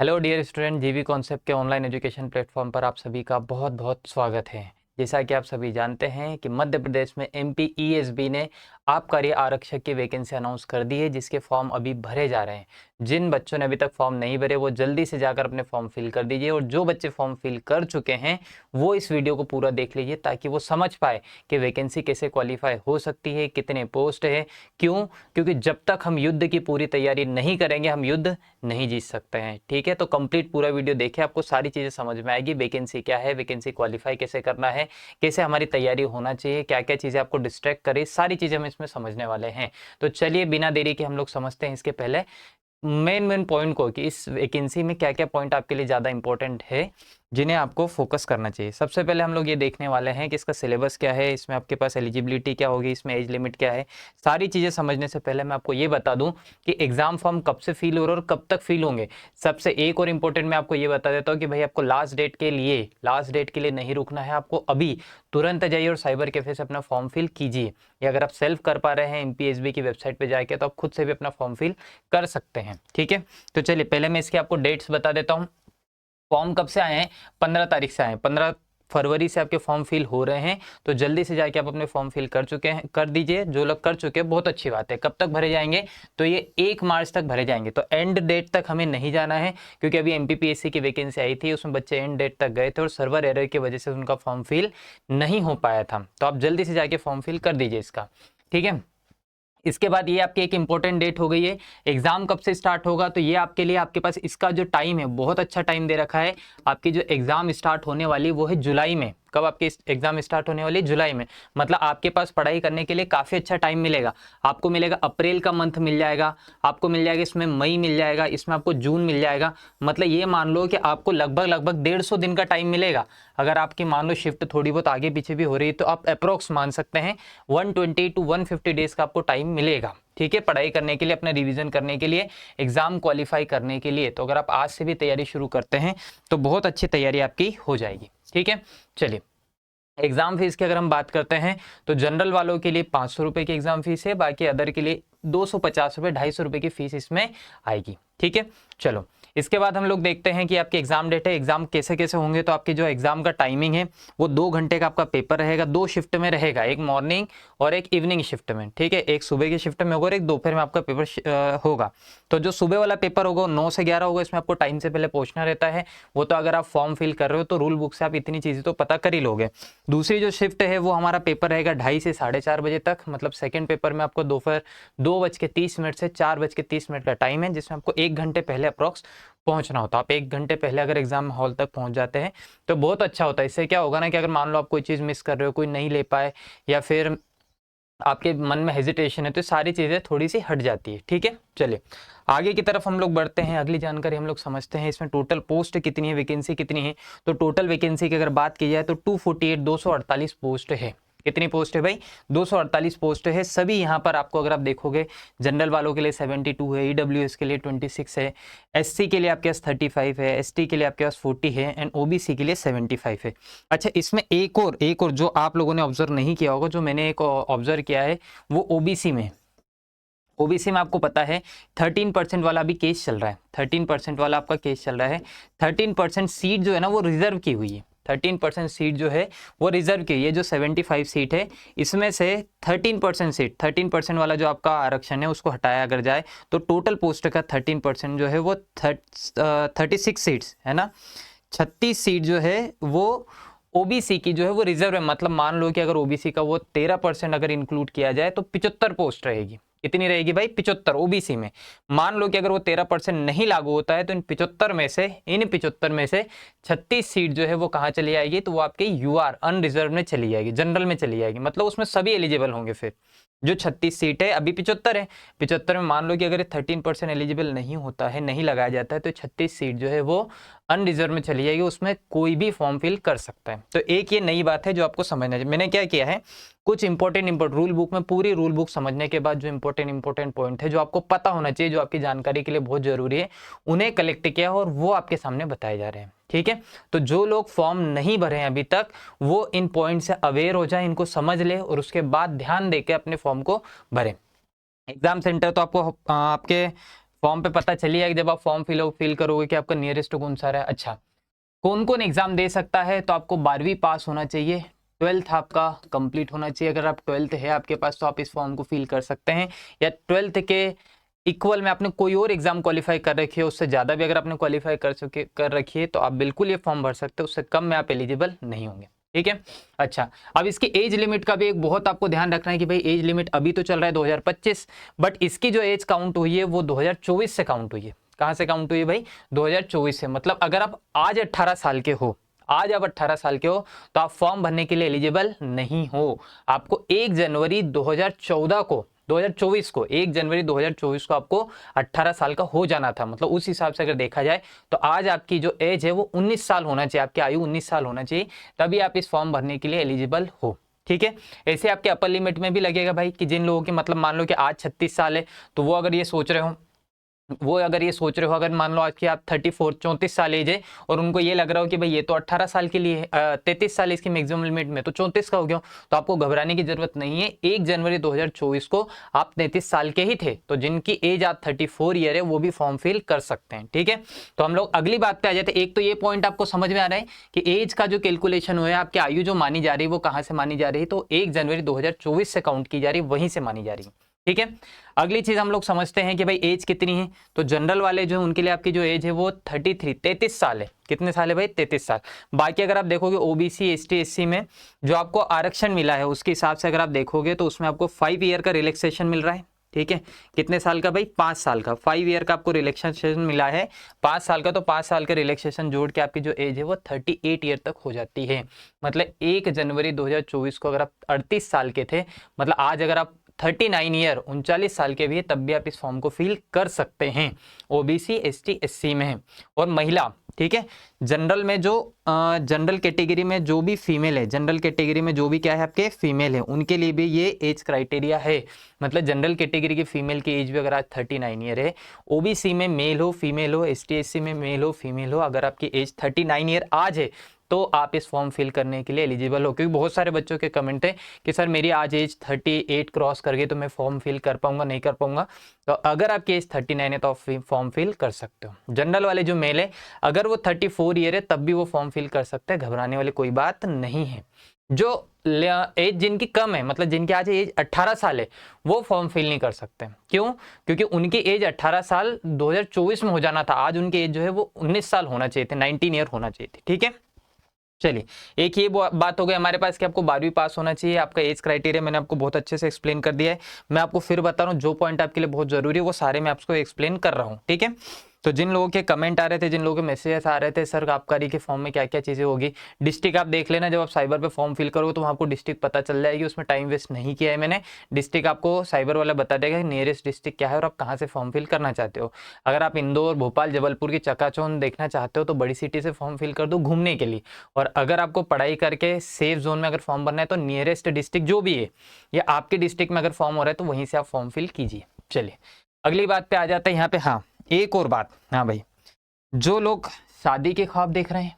Hello dear student, जीवी concept के online education platform पर आप सभी का बहुत बहुत स्वागत है। जैसा कि आप सभी जानते हैं कि मध्य प्रदेश में एमपीईएसबी ने आबकारी आरक्षक की वैकेंसी अनाउंस कर दी है, जिसके फॉर्म अभी भरे जा रहे हैं। जिन बच्चों ने अभी तक फॉर्म नहीं भरे वो जल्दी से जाकर अपने फॉर्म फिल कर दीजिए, और जो बच्चे फॉर्म फिल कर चुके हैं वो इस वीडियो को पूरा देख लीजिए ताकि वो समझ पाए कि वैकेंसी कैसे क्वालिफाई हो सकती है, कितने पोस्ट है। क्यों? क्योंकि जब तक हम युद्ध की पूरी तैयारी नहीं करेंगे हम युद्ध नहीं जीत सकते हैं। ठीक है, तो कंप्लीट पूरा वीडियो देखिए, आपको सारी चीजें समझ में आएगी। वैकेंसी क्या है, वैकेंसी क्वालिफाई कैसे करना है, कैसे हमारी तैयारी होना चाहिए, क्या क्या चीजें आपको डिस्ट्रैक्ट करे, सारी चीजें हम इसमें समझने वाले हैं। तो चलिए बिना देरी के हम लोग समझते हैं इसके पहले मेन पॉइंट को, कि इस वैकेंसी में क्या क्या पॉइंट आपके लिए ज़्यादा इंपॉर्टेंट है जिन्हें आपको फोकस करना चाहिए। सबसे पहले हम लोग ये देखने वाले हैं कि इसका सिलेबस क्या है, इसमें आपके पास एलिजिबिलिटी क्या होगी, इसमें एज लिमिट क्या है। सारी चीज़ें समझने से पहले मैं आपको ये बता दूं कि एग्जाम फॉर्म कब से फिल हो रहे और कब तक फिल होंगे। सबसे एक और इम्पोर्टेंट मैं आपको ये बता देता हूँ कि भाई आपको लास्ट डेट के लिए नहीं रुकना है। आपको अभी तुरंत जाइए और साइबर कैफे से अपना फॉर्म फिल कीजिए, या अगर आप सेल्फ कर पा रहे हैं एमपीएसबी की वेबसाइट पर जाके तो आप खुद से भी अपना फॉर्म फिल कर सकते हैं। ठीक है, तो चलिए पहले मैं इसके आपको डेट्स बता देता हूँ। फॉर्म कब से आए हैं? 15 तारीख से आए हैं। 15 फरवरी से आपके फॉर्म फिल हो रहे हैं, तो जल्दी से जाके आप अपने फॉर्म फिल कर चुके हैं, कर दीजिए। जो लोग कर चुके हैं बहुत अच्छी बात है। कब तक भरे जाएंगे? तो ये 1 मार्च तक भरे जाएंगे। तो एंड डेट तक हमें नहीं जाना है, क्योंकि अभी एमपीपीएससी की वैकेंसी आई थी, उसमें बच्चे एंड डेट तक गए थे और सर्वर एरर की वजह से उनका फॉर्म फिल नहीं हो पाया था। तो आप जल्दी से जाके फॉर्म फिल कर दीजिए इसका। ठीक है, इसके बाद ये आपकी एक इंपॉर्टेंट डेट हो गई है, एग्जाम कब से स्टार्ट होगा। तो ये आपके लिए, आपके पास इसका जो टाइम है बहुत अच्छा टाइम दे रखा है। आपकी जो एग्जाम स्टार्ट होने वाली वो है जुलाई में। कब आपकी एग्जाम स्टार्ट होने वाली? जुलाई में। मतलब आपके पास पढ़ाई करने के लिए काफी अच्छा टाइम मिलेगा। आपको मिलेगा अप्रैल का मंथ मिल जाएगा, आपको मिल जाएगा इसमें मई मिल जाएगा, इसमें आपको जून मिल जाएगा। मतलब ये मान लो कि आपको लगभग 150 दिन का टाइम मिलेगा। अगर आपकी मान लो शिफ्ट थोड़ी बहुत आगे पीछे भी हो रही है तो आप अप्रोक्स मान सकते हैं 120 to 150 डेज का आपको टाइम मिलेगा। ठीक है, पढ़ाई करने के लिए, अपने रिवीजन करने के लिए, एग्जाम क्वालिफाई करने के लिए। तो अगर आप आज से भी तैयारी शुरू करते हैं तो बहुत अच्छी तैयारी आपकी हो जाएगी। ठीक है, चलिए एग्जाम फीस की अगर हम बात करते हैं तो जनरल वालों के लिए 500 रुपए की एग्जाम फीस है, बाकी अदर के लिए 250 रुपए, 250 रुपए की फीस इसमें आएगी। ठीक है, चलो इसके बाद हम लोग देखते हैं कि आपकी एग्जाम डेट है, एग्जाम कैसे कैसे होंगे। तो आपकी जो एग्जाम का टाइमिंग है वो 2 घंटे का आपका पेपर रहेगा, 2 शिफ्ट में रहेगा, एक मॉर्निंग और एक इवनिंग शिफ्ट में। ठीक है, एक सुबह की शिफ्ट में होगा और एक दोपहर में आपका पेपर होगा। तो जो सुबह वाला पेपर होगा 9 से 11 होगा, इसमें आपको टाइम से पहले पहुंचना रहता है। वो तो अगर आप फॉर्म फिल कर रहे हो तो रूल बुक से आप इतनी चीजें तो पता कर ही लोगे। दूसरी जो शिफ्ट है वो हमारा पेपर रहेगा 2:30 से 4:30 बजे तक। मतलब सेकंड पेपर में आपको दोपहर 2:30 से 4:30 का टाइम है, जिसमें आपको 1 घंटे पहले अप्रॉक्स पहुंचना होता है। आप 1 घंटे पहले अगर एग्जाम हॉल तक पहुंच जाते हैं तो बहुत अच्छा होता है। इससे क्या होगा ना कि अगर मान लो आप कोई चीज़ मिस कर रहे हो, कोई नहीं ले पाए, या फिर आपके मन में हेजिटेशन है, तो सारी चीज़ें थोड़ी सी हट जाती है। ठीक है, चलिए आगे की तरफ हम लोग बढ़ते हैं। अगली जानकारी हम लोग समझते हैं, इसमें टोटल पोस्ट कितनी है, वैकेंसी कितनी है। तो टोटल वैकेंसी की अगर बात की जाए तो 248 पोस्ट है। कितनी पोस्ट है भाई? 248 पोस्ट है। सभी यहाँ पर आपको अगर आप देखोगे, जनरल वालों के लिए 72 है, ईडब्ल्यूएस के लिए 26 है, एससी के लिए आपके पास 35 है, एसटी के लिए आपके पास 40 है, एंड ओबीसी के लिए 75 है। अच्छा, इसमें एक और जो आप लोगों ने ऑब्जर्व नहीं किया होगा, जो मैंने एक ऑब्जर्व किया है, वो ओबीसी में। ओबीसी में आपको पता है 13% वाला अभी केस चल रहा है, 13% वाला आपका केस चल रहा है। 13% सीट जो है ना वो रिजर्व की हुई है। 13% सीट जो है वो रिजर्व की, ये जो 75 सीट है इसमें से 13% सीट, 13% वाला जो आपका आरक्षण है उसको हटाया अगर जाए तो टोटल पोस्ट का 13% जो है वो 36 सीट्स है ना। 36 सीट जो है वो ओबीसी की जो है वो रिजर्व है। मतलब मान लो कि अगर ओबीसी का वो 13% अगर इंक्लूड किया जाए तो 75 पोस्ट रहेगी। कितनी रहेगी भाई? 75 ओबीसी में। मान लो कि अगर वो 13% नहीं लागू होता है तो इन 75 में से 36 सीट जो है वो कहाँ चली जाएगी? तो वो आपके यूआर अनरिजर्व में चली जाएगी, जनरल में चली जाएगी। मतलब उसमें सभी एलिजिबल होंगे। फिर जो 36 सीट है, अभी 75 है, 75 में मान लो कि अगर 13% एलिजिबल नहीं होता है, नहीं लगाया जाता है, तो 36 सीट जो है वो अनरिजर्व में चली जाएगी। उसमें कोई भी फॉर्म फिल कर सकता है। तो एक ये नई बात है जो आपको समझना चाहिए। मैंने क्या किया है, कुछ इंपॉर्टेंट रूल बुक में, पूरी रूल बुक समझने के बाद जो इंपॉर्टेंट पॉइंट है जो आपको पता होना चाहिए, जो आपकी जानकारी के लिए बहुत जरूरी है, उन्हें कलेक्ट किया और वो आपके सामने बताए जा रहे हैं। ठीक है, तो जो लोग फॉर्म नहीं भरे हैं अभी तक वो इन पॉइंट से अवेयर हो जाए, इनको समझ ले और उसके बाद ध्यान देके अपने फॉर्म को भरें। एग्जाम सेंटर तो आपको आपके फॉर्म पे पता चलिए कि जब आप फॉर्म फिल करोगे कि आपका नियरेस्ट कौन सा रहा है। अच्छा, कौन कौन एग्जाम दे सकता है, तो आपको 12वीं पास होना चाहिए, 12th आपका कंप्लीट होना चाहिए। अगर आप 12th है आपके पास तो आप इस फॉर्म को फिल कर सकते हैं, या 12th के इक्वल में आपने कोई और एग्जाम क्वालिफाई कर रखी है, उससे ज़्यादा भी अगर आपने क्वालिफाई कर रखी है तो आप बिल्कुल ये फॉर्म भर सकते हैं, उससे कम में आप एलिजिबल नहीं होंगे। ठीक है। अच्छा, अब इसकी एज लिमिट का भी एक बहुत आपको ध्यान रखना है कि भाई एज लिमिट अभी तो चल रहा है 2025, बट इसकी जो एज काउंट हुई है वो 2024 से काउंट हुई है। कहाँ से काउंट हुई है भाई? 2024 से। मतलब अगर आप आज 18 साल के हो, आज आप 18 साल के हो तो आप फॉर्म भरने के लिए एलिजिबल नहीं हो। आपको 1 जनवरी 2014 को 2024 को 1 जनवरी 2024 को आपको 18 साल का हो जाना था। मतलब उस हिसाब से अगर देखा जाए तो आज आपकी जो एज है वो 19 साल होना चाहिए, आपकी आयु 19 साल होना चाहिए, तभी आप इस फॉर्म भरने के लिए एलिजिबल हो। ठीक है। ऐसे आपके अपर लिमिट में भी लगेगा भाई कि जिन लोगों की मतलब मान लो कि आज 36 साल है, तो वो अगर ये सोच रहे हो, अगर मान लो आज की आप 34 साल एज है और उनको ये लग रहा हो कि भाई ये तो 18 साल के लिए 33 साल इसकी मैक्सिमम लिमिट में, तो 34 का हो गया, तो आपको घबराने की जरूरत नहीं है। 1 जनवरी 2024 को आप 33 साल के ही थे, तो जिनकी एज आप 34 ईयर है वो भी फॉर्म फिल कर सकते हैं। ठीक है। तो हम लोग अगली बात पे आ जाते हैं। एक तो ये पॉइंट आपको समझ में आ रहा है कि एज का जो कैलकुलेशन हुआ है, आपकी आयु जो मानी जा रही है वो कहाँ से मानी जा रही है, तो 1 जनवरी 2024 से काउंट की जा रही है, वहीं से मानी जा रही है। ठीक है। अगली चीज हम लोग समझते हैं कि भाई एज कितनी है, तो जनरल वाले जो है उनके लिए आपकी जो एज है वो 33 साल है। कितने साल है भाई? 33 साल। बाकी अगर आप देखोगे ओबीसी एसटी एससी में जो आपको आरक्षण मिला है उसके हिसाब से अगर आप देखोगे तो उसमें आपको 5 ईयर का रिलैक्सेशन मिल रहा है। ठीक है। कितने साल का भाई? 5 साल का। 5 ईयर का आपको रिलैक्सेशन मिला है, 5 साल का, तो 5 साल का रिलैक्सेशन जोड़ के आपकी जो एज है वो 38 ईयर तक हो जाती है। मतलब 1 जनवरी 2024 को अगर आप 38 साल के थे, मतलब आज अगर आप 39 ईयर 39 साल के भी है, तब भी आप इस फॉर्म को फिल कर सकते हैं। ओबीसी एसटी एससी में है। और महिला, ठीक है, जनरल में जो जनरल कैटेगरी में जो भी फीमेल है, जनरल कैटेगरी में जो भी क्या है आपके फीमेल है, उनके लिए भी ये एज क्राइटेरिया है। मतलब जनरल कैटेगरी की फीमेल की एज भी अगर आज 39 ईयर है, ओबीसी में मेल हो फीमेल हो, एसटी एससी में मेल हो फीमेल हो, अगर आपकी एज 39 ईयर आज है तो आप इस फॉर्म फिल करने के लिए एलिजिबल हो। क्योंकि बहुत सारे बच्चों के कमेंट है कि सर मेरी आज एज 38 क्रॉस कर गई तो मैं फॉर्म फिल कर पाऊंगा, नहीं कर पाऊंगा। तो अगर आपकी एज 39 है तो आप फॉर्म फिल कर सकते हो। जनरल वाले जो मेल है अगर वो 34 ईयर है तब भी वो फॉर्म फिल कर सकते हैं, घबराने वाली कोई बात नहीं है। जो एज जिनकी कम है, मतलब जिनकी आज एज 18 साल है, वो फॉर्म फिल नहीं कर सकते। क्यों? क्योंकि उनकी एज 18 साल 2024 में हो जाना था, आज उनकी एज जो है वो 19 साल होना चाहिए थे, 19 ईयर होना चाहिए थे। ठीक है। चलिए, एक ये बात हो गई हमारे पास कि आपको 12वीं पास होना चाहिए। आपका एज क्राइटेरिया मैंने आपको बहुत अच्छे से एक्सप्लेन कर दिया है। मैं आपको फिर बता रहा हूँ जो पॉइंट आपके लिए बहुत जरूरी है वो सारे मैं आपको एक्सप्लेन कर रहा हूँ। ठीक है। तो जिन लोगों के कमेंट आ रहे थे, जिन लोगों के मैसेजेस आ रहे थे सर आबकारी के फॉर्म में क्या क्या चीज़ें होगी, डिस्ट्रिक्ट आप देख लेना, जब आप साइबर पे फॉर्म फिल करोगे तो आपको डिस्ट्रिक्ट पता चल जाएगी, उसमें टाइम वेस्ट नहीं किया है मैंने। डिस्ट्रिक्ट आपको साइबर वाला बता देगा नियरेस्ट डिस्ट्रिक्ट क्या है और आप कहाँ से फॉर्म फिल करना चाहते हो। अगर आप इंदौर भोपाल जबलपुर की चकाचौंध देखना चाहते हो तो बड़ी सिटी से फॉर्म फिल कर दो घूमने के लिए। और अगर आपको पढ़ाई करके सेफ जोन में अगर फॉर्म भरना है तो नियरेस्ट डिस्ट्रिक्ट जो भी है या आपके डिस्ट्रिक्ट में अगर फॉर्म हो रहा है तो वहीं से आप फॉर्म फिल कीजिए। चलिए, अगली बात पे आ जाता है यहाँ पे। हाँ, एक और बात। हाँ भाई, जो लोग शादी के ख्वाब देख रहे हैं,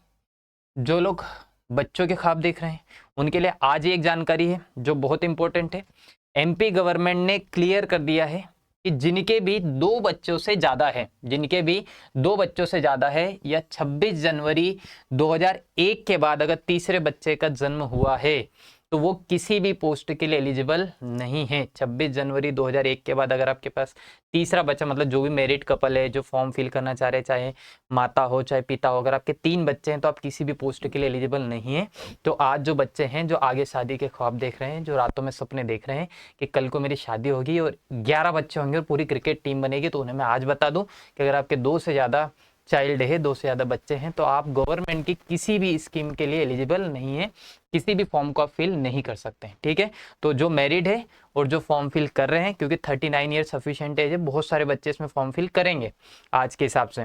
जो लोग बच्चों के ख्वाब देख रहे हैं, उनके लिए आज एक जानकारी है जो बहुत इंपॉर्टेंट है। एमपी गवर्नमेंट ने क्लियर कर दिया है कि जिनके भी 2 बच्चों से ज़्यादा है, जिनके भी 2 बच्चों से ज़्यादा है या 26 जनवरी 2001 के बाद अगर तीसरे बच्चे का जन्म हुआ है तो वो किसी भी पोस्ट के लिए एलिजिबल नहीं है। 26 जनवरी 2001 के बाद अगर आपके पास तीसरा बच्चा, मतलब जो भी मैरिड कपल है जो फॉर्म फिल करना चाह रहे हैं, चाहे माता हो चाहे पिता हो, अगर आपके 3 बच्चे हैं तो आप किसी भी पोस्ट के लिए एलिजिबल नहीं है। तो आज जो बच्चे हैं जो आगे शादी के ख्वाब देख रहे हैं, जो रातों में सपने देख रहे हैं कि कल को मेरी शादी होगी और 11 बच्चे होंगे और पूरी क्रिकेट टीम बनेगी, तो उन्हें मैं आज बता दूं कि अगर आपके 2 से ज़्यादा चाइल्ड है, 2 से ज़्यादा बच्चे हैं, तो आप गवर्नमेंट की किसी भी स्कीम के लिए एलिजिबल नहीं है, किसी भी फॉर्म को आप फिल नहीं कर सकते हैं। ठीक है। तो जो मैरिड है और जो फॉर्म फिल कर रहे हैं, क्योंकि 39 ईयर सफिशिएंट एज है, बहुत सारे बच्चे इसमें फॉर्म फिल करेंगे आज के हिसाब से।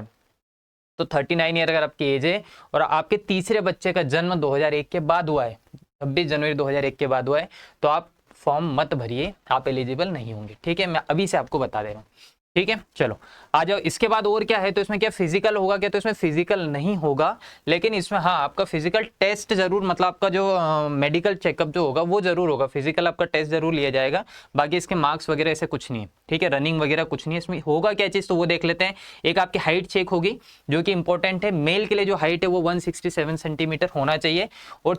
तो 39 ईयर अगर आपकी एज है और आपके तीसरे बच्चे का जन्म 2001 के बाद हुआ है, 26 जनवरी 2001 के बाद हुआ है, तो आप फॉर्म मत भरिए, आप एलिजिबल नहीं होंगे। ठीक है। मैं अभी से आपको बता दे रहा हूँ। ठीक है। चलो आ जाओ, इसके बाद और क्या है, तो इसमें क्या फिजिकल होगा क्या, तो इसमें फिजिकल नहीं होगा, लेकिन इसमें हाँ आपका फिजिकल टेस्ट जरूर, मतलब आपका जो मेडिकल चेकअप जो होगा वो जरूर होगा, फिजिकल आपका टेस्ट जरूर लिया जाएगा। बाकी इसके मार्क्स वगैरह ऐसे कुछ नहीं है, ठीक है, रनिंग वगैरह कुछ नहीं है। इसमें होगा क्या चीज़, तो वो देख लेते हैं। एक आपकी हाइट चेक होगी जो कि इंपॉर्टेंट है, मेल के लिए जो हाइट है वो 167 सेंटीमीटर होना चाहिए, और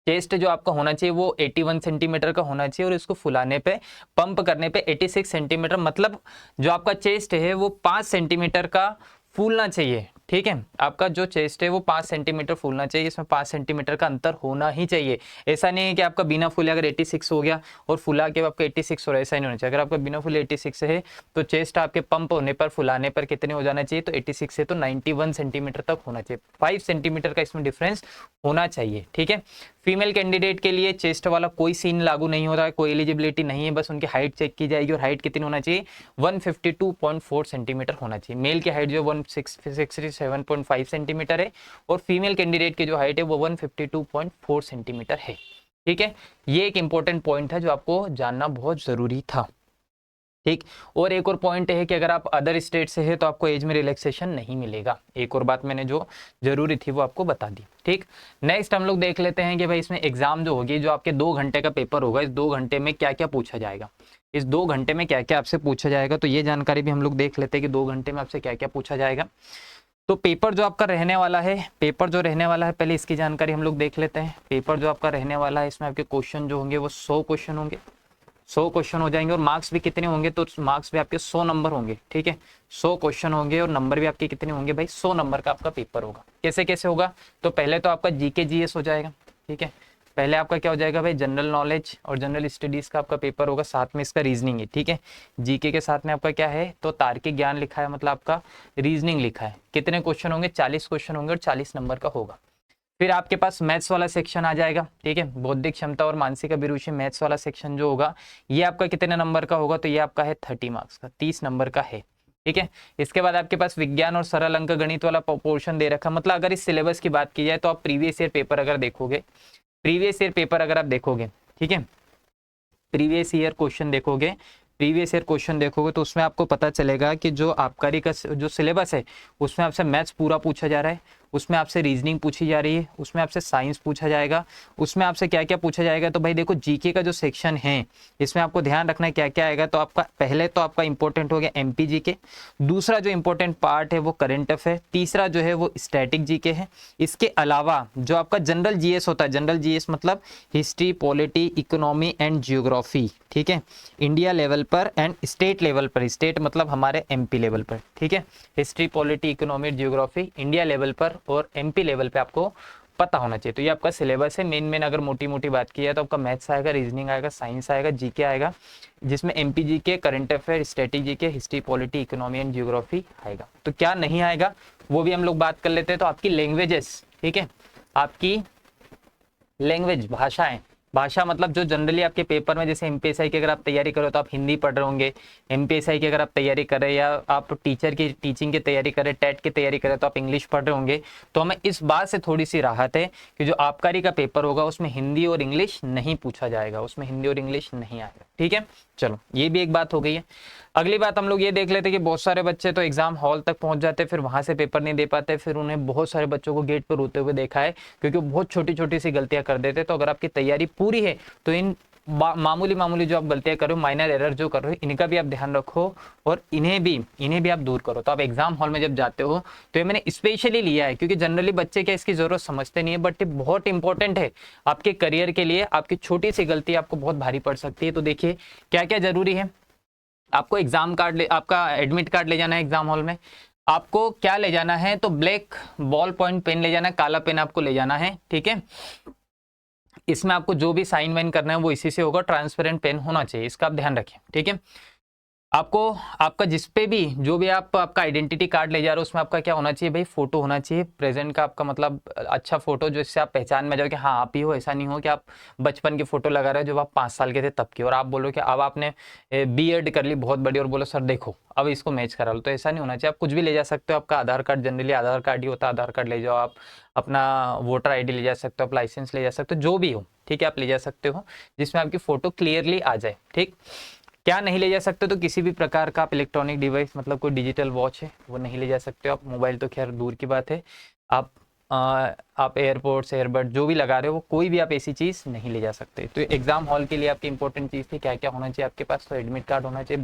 चेस्ट जो आपका होना चाहिए वो 81 सेंटीमीटर का होना चाहिए, और इसको फुलाने पे, पंप करने पे 86 सेंटीमीटर, मतलब जो आपका चेस्ट है वो 5 सेंटीमीटर का फूलना चाहिए। ठीक है, आपका जो चेस्ट है वो 5 सेंटीमीटर फूलना चाहिए, इसमें 5 सेंटीमीटर का अंतर होना ही चाहिए। ऐसा नहीं है कि आपका बिना फूले अगर 86 हो गया और फुला के आपका 86 हो रहा है, ऐसा नहीं होना चाहिए। अगर आपका बिना फूले 86 है तो चेस्ट आपके पंप होने पर, फुलाने पर कितने हो जाना चाहिए, तो 86 है तो 91 सेंटीमीटर तक होना चाहिए। 5 सेंटीमीटर का इसमें डिफरेंस होना चाहिए। ठीक है, फीमेल कैंडिडेट के लिए चेस्ट वाला कोई सीन लागू नहीं होता है, कोई एलिजिबिलिटी नहीं है, बस उनकी हाइट चेक की जाएगी, और हाइट कितनी होना चाहिए, 152.4 सेंटीमीटर होना चाहिए। मेल की हाइट जो 167.5 सेंटीमीटर है, और फीमेल कैंडिडेट की जो हाइट है वो 152.4 सेंटीमीटर है। ठीक है, ये एक इंपॉर्टेंट पॉइंट है जो आपको जानना बहुत जरूरी था। ठीक, और एक और पॉइंट है कि अगर आप अदर स्टेट से है तो आपको एज में रिलैक्सेशन नहीं मिलेगा। एक और बात मैंने जो जरूरी थी वो आपको बता दी। ठीक, नेक्स्ट हम लोग देख लेते हैं कि भाई इसमें एग्जाम जो होगी, जो आपके 2 घंटे का पेपर होगा, इस 2 घंटे में क्या क्या पूछा जाएगा, इस 2 घंटे में क्या क्या आपसे पूछा जाएगा, तो ये जानकारी भी हम लोग देख लेते हैं कि 2 घंटे में आपसे क्या क्या पूछा जाएगा। तो पेपर जो आपका रहने वाला है, पेपर जो रहने वाला है, पहले इसकी जानकारी हम लोग देख लेते हैं। पेपर जो आपका रहने वाला है, इसमें आपके क्वेश्चन जो होंगे वो 100 क्वेश्चन होंगे, 100 क्वेश्चन हो जाएंगे, और मार्क्स भी कितने होंगे, तो मार्क्स भी आपके 100 नंबर होंगे। ठीक है, 100 क्वेश्चन होंगे और नंबर भी आपके कितने होंगे भाई, 100 नंबर का आपका पेपर होगा। कैसे कैसे होगा, तो पहले तो आपका जीके जीएस हो जाएगा। ठीक है, पहले आपका क्या हो जाएगा भाई, जनरल नॉलेज और जनरल स्टडीज का आपका पेपर होगा, साथ में इसका रीजनिंग है। ठीक है, जीके के साथ में आपका क्या है, तो तार्किक ज्ञान लिखा है, मतलब आपका रीजनिंग लिखा है। कितने क्वेश्चन होंगे, 40 क्वेश्चन होंगे, और 40 नंबर का होगा। फिर आपके पास मैथ्स वाला सेक्शन आ जाएगा। ठीक है, बौद्धिक क्षमता और मानसिक अभिरुचि, मैथ्स वाला सेक्शन जो होगा ये आपका कितने नंबर का होगा, तो ये आपका है 30 मार्क्स का, 30 नंबर का है। ठीक है, इसके बाद आपके पास विज्ञान और सरल अंक गणित वाला पोर्शन दे रखा, मतलब अगर इस सिलेबस की बात की जाए तो आप प्रीवियस ईयर पेपर अगर देखोगे, प्रीवियस ईयर पेपर अगर आप देखोगे, ठीक है, प्रीवियस ईयर क्वेश्चन देखोगे, प्रीवियस ईयर क्वेश्चन देखोगे तो उसमें आपको पता चलेगा कि जो आबकारी का जो सिलेबस है उसमें आपसे मैथ्स पूरा पूछा जा रहा है, उसमें आपसे रीजनिंग पूछी जा रही है, उसमें आपसे साइंस पूछा जाएगा, उसमें आपसे क्या क्या पूछा जाएगा। तो भाई देखो जीके का जो सेक्शन है इसमें आपको ध्यान रखना है क्या क्या आएगा। तो आपका पहले तो आपका इंपॉर्टेंट हो गया एमपी जीके, दूसरा जो इंपॉर्टेंट पार्ट है वो करंट अफेयर, तीसरा जो है वो स्टैटिक जीके है। इसके अलावा जो आपका जनरल जीएस होता है, जनरल जीएस मतलब history, polity, economy and geography. ठीक है, इंडिया लेवल पर एंड स्टेट लेवल पर, स्टेट मतलब हमारे एमपी लेवल पर। ठीक है, history, polity, economy, geography India level पर और एमपी लेवल पे आपको पता होना चाहिए। तो ये आपका सिलेबस है। मेन अगर मोटी मोटी बात की है तो आपका मैथ्स आएगा, रीजनिंग आएगा, साइंस आएगा, जीके आएगा, जिसमें MP GK, current affair, static GK, history, polity, economy and geography आएगा। तो क्या नहीं आएगा वो भी हम लोग बात कर लेते हैं। तो आपकी लैंग्वेजेस, ठीक है, आपकी लैंग्वेज, भाषाएं, भाषा मतलब जो जनरली आपके पेपर में, जैसे एमपीएसआई की अगर आप तैयारी करो तो आप हिंदी पढ़ रहे होंगे, एमपीएसआई की अगर आप तैयारी करें या आप टीचर की टीचिंग की तैयारी करें, टेट की तैयारी करें तो आप इंग्लिश पढ़ रहे होंगे। तो हमें इस बात से थोड़ी सी राहत है कि जो आबकारी का पेपर होगा उसमें हिंदी और इंग्लिश नहीं पूछा जाएगा, उसमें हिंदी और इंग्लिश नहीं आएगा। ठीक है, चलो ये भी एक बात हो गई है। अगली बात हम लोग ये देख लेते हैं कि बहुत सारे बच्चे तो एग्जाम हॉल तक पहुंच जाते, फिर वहां से पेपर नहीं दे पाते, फिर उन्हें बहुत सारे बच्चों को गेट पर रोते हुए देखा है क्योंकि वो बहुत छोटी छोटी सी गलतियां कर देते। तो अगर आपकी तैयारी पूरी है तो इन मामूली जो आप गलतियां कर रहे हो, माइनर एरर जो कर रहे हो, इनका भी आप ध्यान रखो और इन्हें भी आप दूर करो। तो आप एग्जाम हॉल में जब जाते हो तो ये मैंने स्पेशली लिया है क्योंकि जनरली बच्चे क्या इसकी जरूरत समझते नहीं है, बट ये बहुत इंपॉर्टेंट है आपके करियर के लिए। आपकी छोटी सी गलती आपको बहुत भारी पड़ सकती है। तो देखिए क्या क्या जरूरी है। आपको एग्जाम कार्ड, आपका एडमिट कार्ड ले जाना है एग्जाम हॉल में। आपको क्या ले जाना है, तो ब्लैक बॉल पॉइंट पेन ले जाना है, काला पेन आपको ले जाना है। ठीक है, इसमें आपको जो भी साइन वाइन करना है वो इसी से होगा, ट्रांसपेरेंट पेन होना चाहिए, इसका आप ध्यान रखें। ठीक है, आपको आपका जिस पे भी जो भी आप आपका आइडेंटिटी कार्ड ले जा रहे हो उसमें आपका क्या होना चाहिए भाई, फोटो होना चाहिए प्रेजेंट का, आपका मतलब अच्छा फोटो जो इससे आप पहचान में जाओ कि हाँ आप ही हो। ऐसा नहीं हो कि आप बचपन की फोटो लगा रहे हो जब आप 5 साल के थे तब की, और आप बोलो कि अब आपने बीएड कर ली बहुत बड़ी और बोलो सर देखो अब इसको मैच करा लो। तो ऐसा नहीं होना चाहिए। आप कुछ भी ले जा सकते हो, आपका आधार कार्ड, जनरली आधार कार्ड ही होता है, आधार कार्ड ले जाओ आप, अपना वोटर आईडी ले जा सकते हो, आप लाइसेंस ले जा सकते हो, जो भी हो। ठीक है, आप ले जा सकते हो जिसमें आपकी फोटो क्लियरली आ जाए। ठीक, क्या नहीं ले जा सकते, तो किसी भी प्रकार का आप इलेक्ट्रॉनिक डिवाइस, मतलब कोई डिजिटल वॉच है वो नहीं ले जा सकते हो आप। मोबाइल तो खैर दूर की बात है। आप आप एयरपोर्ट्स, एयरबड जो भी लगा रहे हो, वो कोई भी आप ऐसी चीज़ नहीं ले जा सकते। तो एग्जाम हॉल के लिए आपकी इंपॉर्टेंट चीज़ थी, क्या क्या होना चाहिए आपके पास, तो एडमिट कार्ड होना चाहिए,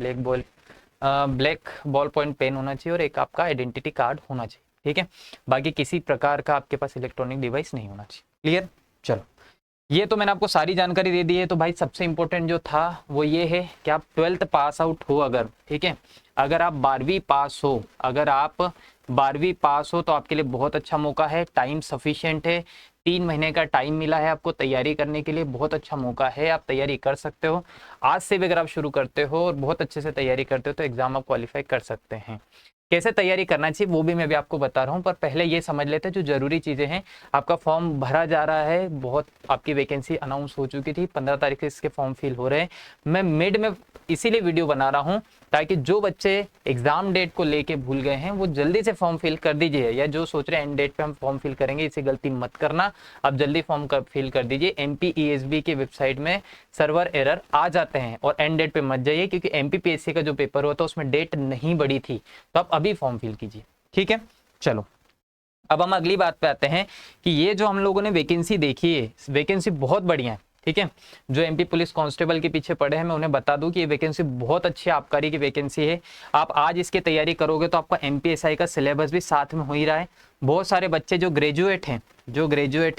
ब्लैक बॉल पॉइंट पेन होना चाहिए और एक आपका आइडेंटिटी कार्ड होना चाहिए। ठीक है, बाकी किसी प्रकार का आपके पास इलेक्ट्रॉनिक डिवाइस नहीं होना चाहिए। क्लियर? चलो, ये तो मैंने आपको सारी जानकारी दे दी है। तो भाई सबसे इंपॉर्टेंट जो था वो ये है कि आप 12th पास आउट हो अगर, ठीक है, अगर आप 12वीं पास हो, अगर आप 12वीं पास हो तो आपके लिए बहुत अच्छा मौका है, टाइम सफिशिएंट है, 3 महीने का टाइम मिला है आपको तैयारी करने के लिए, बहुत अच्छा मौका है, आप तैयारी कर सकते हो। आज से भी अगर आप शुरू करते हो और बहुत अच्छे से तैयारी करते हो तो एग्जाम आप क्वालिफाई कर सकते हैं। कैसे तैयारी करना चाहिए वो भी मैं भी आपको बता रहा हूँ, पर पहले ये समझ लेते हैं जो जरूरी चीज़ें हैं। आपका फॉर्म भरा जा रहा है, बहुत आपकी वैकेंसी अनाउंस हो चुकी थी, 15 तारीख से इसके फॉर्म फिल हो रहे हैं। मैं मिड में इसीलिए वीडियो बना रहा हूँ ताकि जो बच्चे एग्जाम डेट को लेके भूल गए हैं वो जल्दी से फॉर्म फिल कर दीजिए, या जो सोच रहे हैं एंड डेट पे हम फॉर्म फिल करेंगे, इसे गलती मत करना। अब जल्दी फॉर्म फिल कर दीजिए। MPESB की वेबसाइट में सर्वर एरर आ जाते हैं और एंड डेट पे मत जाइए, क्योंकि MPPSC का जो पेपर होता है उसमें डेट नहीं बढ़ी थी, तो आप अभी फॉर्म फिल कीजिए। ठीक है, चलो अब हम अगली बात पे आते हैं कि ये जो हम लोगों ने वैकेंसी देखी है, वैकेंसी बहुत बढ़िया है। ठीक है, जो MP पुलिस कांस्टेबल के पीछे पड़े हैं, मैं उन्हें बता दूं कि ये वैकेंसी बहुत अच्छी आबकारी की वैकेंसी है। आप आज इसकी तैयारी करोगे तो आपका MPSI का सिलेबस भी साथ में हो ही रहा है। बहुत सारे बच्चे जो ग्रेजुएट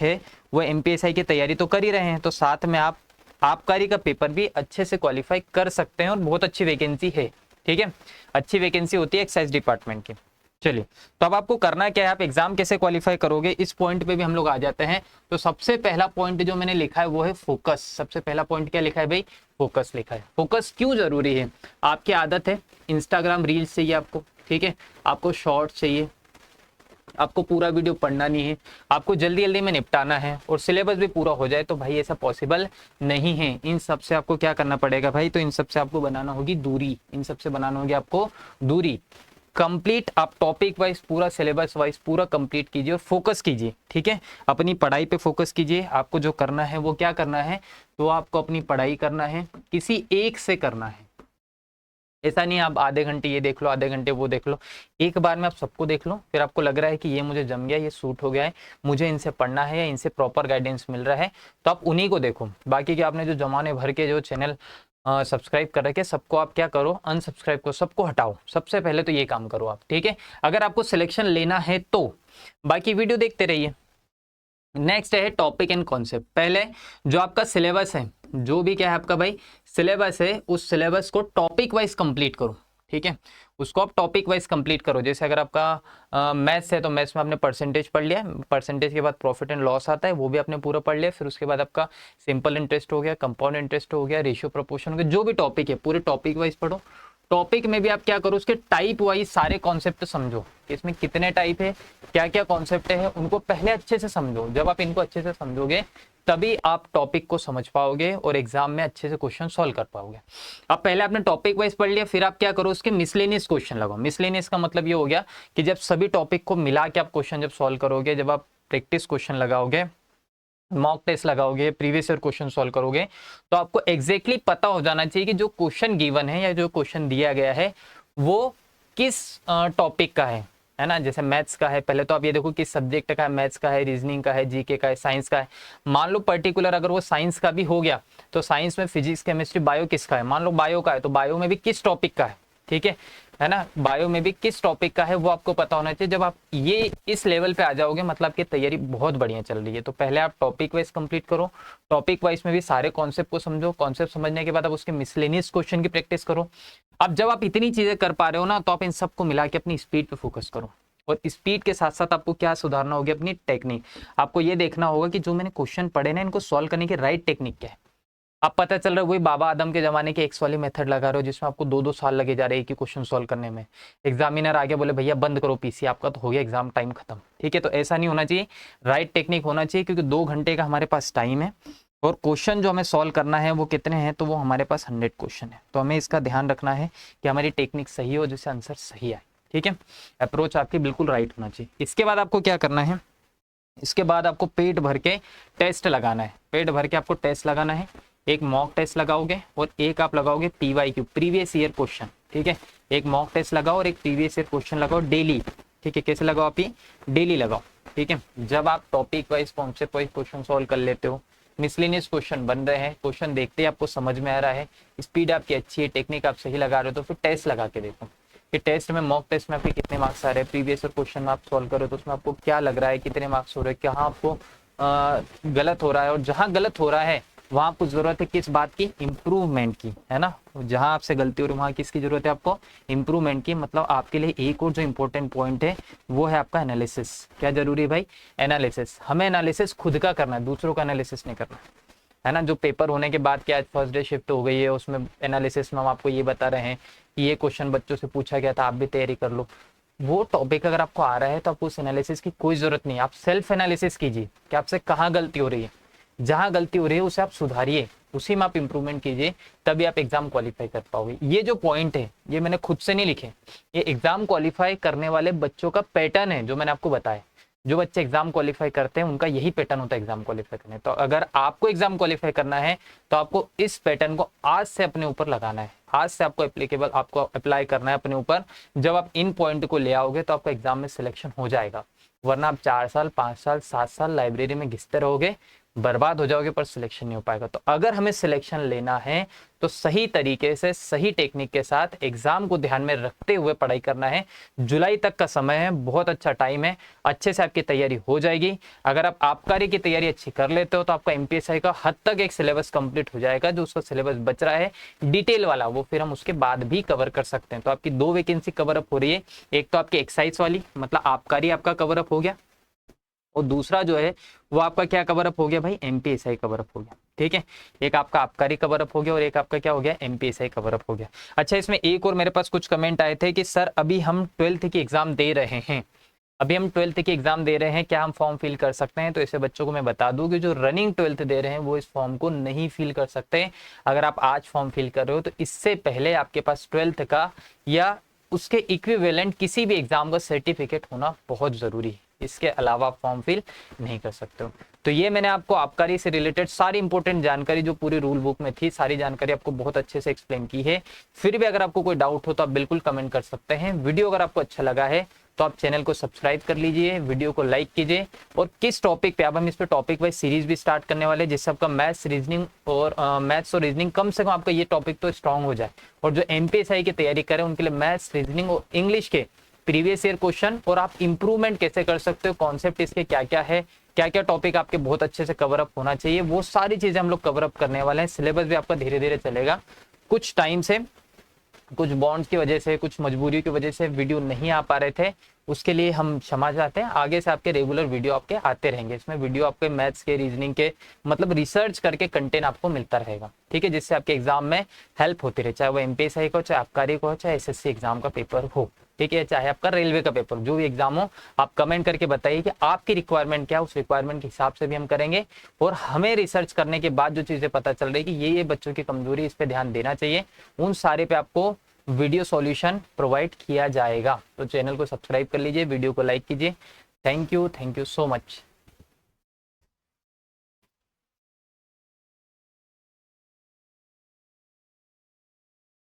हैं वो MPSI की तैयारी तो कर ही रहे हैं, तो साथ में आप आबकारी का पेपर भी अच्छे से क्वालिफाई कर सकते हैं और बहुत अच्छी वैकेंसी है। ठीक है, अच्छी वैकेंसी होती है एक्साइज डिपार्टमेंट की। चलिए, तो अब आपको करना क्या है, आप एग्जाम कैसे क्वालिफाई करोगे, इस पॉइंट पे भी हम लोग आ जाते हैं। तो सबसे पहला पॉइंट जो मैंने लिखा है वो है फोकस। सबसे पहला पॉइंट क्या लिखा है भाई? फोकस लिखा है। फोकस क्यों जरूरी है? आपकी आदत है इंस्टाग्राम रील्स चाहिए आपको, ठीक है, आपको शॉर्ट्स चाहिए, आपको पूरा वीडियो पढ़ना नहीं है, आपको जल्दी जल्दी में निपटाना है और सिलेबस भी पूरा हो जाए, तो भाई ऐसा पॉसिबल नहीं है। इन सब से आपको क्या करना पड़ेगा भाई? तो इन सब से आपको बनाना होगी दूरी, इन सब से बनाना होगी आपको दूरी। कंप्लीट आप टॉपिक वाइज पूरा सिलेबस वाइज पूरा कंप्लीट कीजिए और फोकस कीजिए। ठीक है, अपनी पढ़ाई पे फोकस कीजिए। आपको जो करना है वो क्या करना है? तो आपको अपनी पढ़ाई करना है, किसी एक से करना है। ऐसा नहीं आप आधे घंटे ये देख लो, आधे घंटे वो देख लो, एक बार में आप सबको देख लो। फिर आपको लग रहा है कि ये मुझे जम गया, ये सूट हो गया है, मुझे इनसे पढ़ना है या इनसे प्रॉपर गाइडेंस मिल रहा है, तो आप उन्हीं को देखो। बाकी के आपने जो जमाने भर के जो चैनल सब्सक्राइब कर रखे, सबको आप क्या करो? अनसब्सक्राइब करो, सबको हटाओ। सबसे पहले तो ये काम करो आप। ठीक है, अगर आपको सिलेक्शन लेना है तो बाकी वीडियो देखते रहिए। नेक्स्ट है टॉपिक एंड कॉन्सेप्ट। पहले जो आपका सिलेबस है, जो भी क्या है आपका भाई सिलेबस है, उस सिलेबस को टॉपिक वाइज कंप्लीट करो। ठीक है, उसको आप टॉपिक वाइज कंप्लीट करो। जैसे अगर आपका मैथ्स है तो मैथ्स में आपने परसेंटेज पढ़ लिया, परसेंटेज के बाद प्रॉफिट एंड लॉस आता है, वो भी आपने पूरा पढ़ लिया। फिर उसके बाद आपका सिंपल इंटरेस्ट हो गया, कंपाउंड इंटरेस्ट हो गया, रेशियो प्रोपोर्शन हो गया, जो भी टॉपिक है पूरे टॉपिक वाइज पढ़ो। टॉपिक में भी आप क्या करो? उसके टाइप वाइज सारे कॉन्सेप्ट समझो कि इसमें कितने टाइप है, क्या क्या कॉन्सेप्ट है, उनको पहले अच्छे से समझो। जब आप इनको अच्छे से समझोगे तभी आप टॉपिक को समझ पाओगे और एग्जाम में अच्छे से क्वेश्चन सॉल्व कर पाओगे। अब पहले आपने टॉपिक वाइज पढ़ लिया, फिर आप क्या करो? उसके मिसलेनियस क्वेश्चन लगाओ। मिसलेनियस का मतलब ये हो गया कि जब सभी टॉपिक को मिला के आप क्वेश्चन जब सॉल्व करोगे, जब आप प्रैक्टिस क्वेश्चन लगाओगे, मॉक टेस्ट लगाओगे, प्रीवियस ईयर क्वेश्चन सॉल्व करोगे, तो आपको एग्जैक्टली पता हो जाना चाहिए कि जो क्वेश्चन गिवन है या जो क्वेश्चन दिया गया है वो किस टॉपिक का है ना। जैसे मैथ्स का है, पहले तो आप ये देखो किस सब्जेक्ट का है, मैथ्स का है, रीजनिंग का है, जीके का है, साइंस का है। मान लो पर्टिकुलर अगर वो साइंस का भी हो गया तो साइंस में फिजिक्स, केमिस्ट्री, बायो किसका है? मान लो बायो का है तो बायो में भी किस टॉपिक का है? ठीक है ना, बायो में भी किस टॉपिक का है वो आपको पता होना चाहिए। जब आप ये इस लेवल पे आ जाओगे मतलब कि तैयारी बहुत बढ़िया चल रही है। तो पहले आप टॉपिक वाइज कंप्लीट करो, टॉपिक वाइज में भी सारे कॉन्सेप्ट को समझो, कॉन्सेप्ट समझने के बाद आप उसके मिसलेनियस क्वेश्चन की प्रैक्टिस करो। अब जब आप इतनी चीजें कर पा रहे हो ना, तो आप इन सबको मिला के अपनी स्पीड पे फोकस करो। और स्पीड के साथ साथ आपको क्या सुधारना होगी? अपनी टेक्निक। आपको ये देखना होगा कि जो मैंने क्वेश्चन पढ़े ना, इनको सॉल्व करने की राइट टेक्निक क्या है। अब पता चल रहा है वही बाबा आदम के जमाने के एक्स वाली मेथड लगा रहे हो, जिसमें आपको 2-2 साल लगे जा रहे हैं कि क्वेश्चन सॉल्व करने में। एग्जामिनर आगे बोले भैया बंद करो पीसी, आपका तो हो गया एग्जाम, टाइम खत्म। ठीक है, तो ऐसा नहीं होना चाहिए, राइट टेक्निक होना चाहिए, क्योंकि 2 घंटे का हमारे पास टाइम है और क्वेश्चन जो हमें सॉल्व करना है वो कितने हैं? तो वो हमारे पास 100 क्वेश्चन है। तो हमें इसका ध्यान रखना है कि हमारी टेक्निक सही हो, जिससे आंसर सही आए। ठीक है, अप्रोच आपकी बिल्कुल राइट होना चाहिए। इसके बाद आपको क्या करना है? इसके बाद आपको पेट भर के टेस्ट लगाना है। पेट भर के आपको टेस्ट लगाना है। एक मॉक टेस्ट लगाओगे और एक आप लगाओगे PYQ, प्रीवियस ईयर क्वेश्चन। ठीक है, एक मॉक टेस्ट लगाओ और एक प्रीवियस ईयर क्वेश्चन लगाओ डेली। ठीक है, कैसे लगाओ आप? डेली लगाओ। ठीक है, जब आप topic wise concept wise question solve कर लेते हो, मिसलेनियस क्वेश्चन बन रहे हैं, क्वेश्चन देखते ही आपको समझ में आ रहा है, स्पीड आपकी अच्छी है, टेक्निक आप सही लगा रहे हो, तो फिर टेस्ट लगा के देखो कि टेस्ट में, मॉक टेस्ट में आपके कितने मार्क्स आ रहे हैं, प्रीवियस ईयर क्वेश्चन में आप सॉल्व करो तो उसमें आपको क्या लग रहा है, कितने मार्क्स हो रहे हैं, कहाँ आपको गलत हो रहा है, और जहाँ गलत हो रहा है वहाँ आपको जरूरत है किस बात की? इंप्रूवमेंट की, है ना। जहाँ आपसे गलती हो रही है वहाँ किसकी जरूरत है आपको? इंप्रूवमेंट की। मतलब आपके लिए एक और जो इंपॉर्टेंट पॉइंट है वो है आपका एनालिसिस। क्या जरूरी है भाई? एनालिसिस। हमें एनालिसिस खुद का करना है, दूसरों का एनालिसिस नहीं करना है ना। जो पेपर होने के बाद क्या आज फर्स्ट डे शिफ्ट हो गई है, उसमें एनालिसिस में हम आपको ये बता रहे हैं कि ये क्वेश्चन बच्चों से पूछा गया था, आप भी तैयारी कर लो। वो टॉपिक अगर आपको आ रहा है तो आपको उस एनालिसिस की कोई जरूरत नहीं है। आप सेल्फ एनालिसिस कीजिए कि आपसे कहाँ गलती हो रही है, जहां गलती हो रही है उसे आप सुधारिए, उसी में आप इंप्रूवमेंट कीजिए, तभी आप एग्जाम क्वालिफाई कर पाओगे। ये जो पॉइंट है ये मैंने खुद से नहीं लिखे, ये एग्जाम क्वालिफाई करने वाले बच्चों का पैटर्न है जो मैंने आपको बताया। जो बच्चे एग्जाम क्वालिफाई करते हैं उनका यही पैटर्न होता है एग्जाम क्वालिफाई करने। तो अगर आपको एग्जाम क्वालिफाई करना है तो आपको इस पैटर्न को आज से अपने ऊपर लगाना है, आज से आपको एप्लीकेबल, आपको अप्लाई करना है अपने ऊपर। जब आप इन पॉइंट को ले आओगे तो आपका एग्जाम में सिलेक्शन हो जाएगा, वरना आप 4 साल 5 साल 7 साल लाइब्रेरी में घिसते रहोगे, बर्बाद हो जाओगे, पर सिलेक्शन नहीं हो पाएगा। तो अगर हमें सिलेक्शन लेना है तो सही तरीके से, सही टेक्निक के साथ एग्जाम को ध्यान में रखते हुए पढ़ाई करना है। जुलाई तक का समय है, बहुत अच्छा टाइम है, अच्छे से आपकी तैयारी हो जाएगी। अगर आप आबकारी की तैयारी अच्छी कर लेते हो तो आपका MPSI का हद तक एक सिलेबस कंप्लीट हो जाएगा। जो उसका सिलेबस बच रहा है डिटेल वाला, वो फिर हम उसके बाद भी कवर कर सकते हैं। तो आपकी 2 वैकेंसी कवर अप हो रही है, एक तो आपकी एक्साइज वाली, मतलब आबकारी आपका कवर अप हो गया, और दूसरा जो है वो आपका क्या कवर अप हो गया भाई? MPSI कवर अप हो गया। ठीक है, एक आपका आबकारी कवर अप हो गया और एक आपका क्या हो गया? MPSI कवर अप हो गया। अच्छा, इसमें एक और मेरे पास कुछ कमेंट आए थे कि सर अभी हम 12th की एग्जाम दे रहे हैं, अभी हम 12th की एग्जाम दे रहे हैं, क्या हम फॉर्म फिल कर सकते हैं? तो ऐसे बच्चों को मैं बता दूं कि जो रनिंग 12th दे रहे हैं वो इस फॉर्म को नहीं फिल कर सकते। अगर आप आज फॉर्म फिल कर रहे हो तो इससे पहले आपके पास 12th का या उसके इक्विवेलेंट किसी भी एग्जाम का सर्टिफिकेट होना बहुत जरूरी है, इसके अलावा फॉर्म फिल नहीं कर सकते हो। तो ये मैंने आपको आबकारी से रिलेटेड सारी इंपॉर्टेंट जानकारी जो पूरी रूल बुक में थी, सारी जानकारी आपको बहुत अच्छे से एक्सप्लेन की है। फिर भी अगर आपको कोई डाउट हो तो आप बिल्कुल कमेंट कर सकते हैं। वीडियो अगर आपको अच्छा लगा है तो आप चैनल को सब्सक्राइब कर लीजिए, वीडियो को लाइक कीजिए। और किस टॉपिक पे, अब हम इस पे टॉपिक वाइज सीरीज भी स्टार्ट करने वाले हैं, जिससे आपका मैथ्स रीजनिंग और मैथ्स और रीजनिंग कम से कम आपका ये टॉपिक तो स्ट्रांग हो जाए। और जो MPSI की तैयारी करें उनके लिए मैथ्स, रीजनिंग और इंग्लिश के प्रीवियस ईयर क्वेश्चन और आप इंप्रूवमेंट कैसे कर सकते हो, कॉन्सेप्ट इसके क्या क्या है, क्या क्या टॉपिक आपके बहुत अच्छे से कवर अप होना चाहिए, वो सारी चीजें हम लोग कवर अप करने वाले हैं। सिलेबस भी आपका धीरे धीरे चलेगा। कुछ टाइम से, कुछ बॉन्ड्स की वजह से, कुछ मजबूरी की वजह से वीडियो नहीं आ पा रहे थे, उसके लिए हम क्षमा चाहते हैं। आगे से आपके रेगुलर वीडियो आपके आते रहेंगे। इसमें वीडियो आपके मैथ्स के, रीजनिंग के, मतलब रिसर्च करके कंटेंट आपको मिलता रहेगा। ठीक है, जिससे आपके एग्जाम में हेल्प होती रहे, चाहे वो MPSI का हो, चाहे आबकारी का हो, चाहे SSC एग्जाम का पेपर हो। ठीक है, चाहे आपका रेलवे का पेपर, जो भी एग्जाम हो, आप कमेंट करके बताइए कि आपकी रिक्वायरमेंट क्या है, उस रिक्वायरमेंट के हिसाब से भी हम करेंगे। और हमें रिसर्च करने के बाद जो चीजें पता चल रही है कि ये बच्चों की कमजोरी, इस पे ध्यान देना चाहिए, उन सारे पे आपको वीडियो सॉल्यूशन प्रोवाइड किया जाएगा। तो चैनल को सब्सक्राइब कर लीजिए, वीडियो को लाइक कीजिए। Thank you so much.